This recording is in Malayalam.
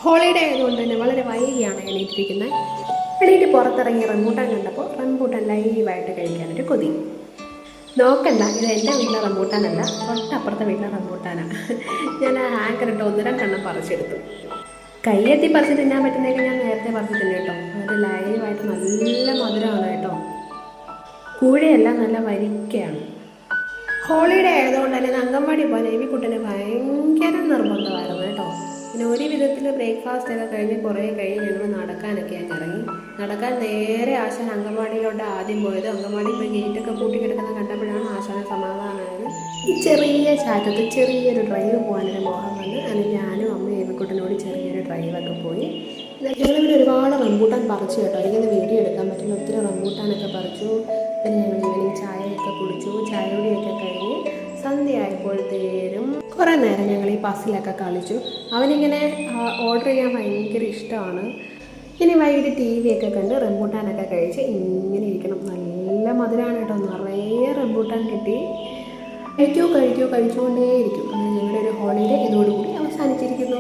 ഹോളിഡേ ആയതുകൊണ്ട് തന്നെ വളരെ വൈകിയാണ് എണീറ്റിരിക്കുന്നത്. എണീറ്റ് പുറത്തിറങ്ങി റംബൂട്ടാൻ കണ്ടപ്പോൾ റംബൂട്ടാൻ ലൈവായിട്ട് കഴിക്കാനൊരു കൊതി. നോക്കണ്ട, ഇത് എൻ്റെ വീട്ടിലെ റംബൂട്ടാനല്ല, തൊട്ടപ്പുറത്തെ വീട്ടിലെ റംബൂട്ടാനാണ്. ഞാൻ ആ ഹാങ്കറിട്ട് 1-2 പറിച്ചെടുത്തു. കയ്യെത്തി പറിച്ച് തിന്നാൻ പറ്റുന്നതൊക്കെ ഞാൻ നേരത്തെ പറിച്ച് തിന്നു കേട്ടോ. അത് ലൈവായിട്ട് നല്ല മധുരമാണ് കേട്ടോ. കൂഴയല്ല, നല്ല വരിക്കയാണ്. ഹോളിഡേ ആയതുകൊണ്ട് തന്നെ അംഗൻവാടി പോകാൻ എബിക്കുട്ടന് ഭയങ്കര നിർബന്ധമായിരുന്നു കേട്ടോ. പിന്നെ ഒരു വിധത്തിൽ ബ്രേക്ക്ഫാസ്റ്റ് ഒക്കെ കഴിഞ്ഞ് കുറേ കഴിഞ്ഞ് ഞങ്ങൾ നടക്കാനൊക്കെ അങ്ങ് ഇറങ്ങി. നടക്കാൻ നേരെ ആശാൻ അംഗൻവാടിയിലോട്ട് ആദ്യം പോയത്. അംഗൻവാടി ഇപ്പോൾ ഗേറ്റൊക്കെ പൂട്ടി കിടക്കുന്ന കണ്ടപ്പോഴാണ് ആശാന സമാധാനമായത്. ഈ ചെറിയ ചാറ്റത്ത് ചെറിയൊരു ഡ്രൈവ് പോകാനൊരു മോഹം വന്ന് അങ്ങനെ ഞാനും അമ്മയും എബിക്കുട്ടനോട് ചെറിയൊരു ഡ്രൈവൊക്കെ പോയി. ഞങ്ങളിവിടെ ഒരുപാട് റംബൂട്ടാൻ പറിച്ചു കേട്ടോ. എനിക്കൊന്ന് വീഡിയോ എടുക്കാൻ പറ്റില്ല. ഒത്തിരി റംബൂട്ടാനൊക്കെ പറിച്ചു. പിന്നെ ഞങ്ങൾ ഈവനിങ് ചായയൊക്കെ കുടിച്ചു. ചായ കുടിയൊക്കെ കഴിഞ്ഞ് സന്ധ്യയായപ്പോഴത്തേനും കുറേ നേരം ഞങ്ങൾ ഈ പസിലൊക്കെ കളിച്ചു. അവനിങ്ങനെ ഓർഡർ ചെയ്യാൻ ഭയങ്കര ഇഷ്ടമാണ്. ഇനി വൈകിട്ട് TV ഒക്കെ കണ്ട് റംബൂട്ടാനൊക്കെ കഴിച്ച് ഇങ്ങനെ ഇരിക്കണം. നല്ല മധുരമാണ് കേട്ടോ. നിറയെ റംബൂട്ടാൻ കിട്ടി. കഴിച്ചുകൊണ്ടേയിരിക്കും. അങ്ങനെ ഞങ്ങളുടെ ഒരു ഹോളിഡേ ഇതോടുകൂടി അവസാനിച്ചിരിക്കുന്നു.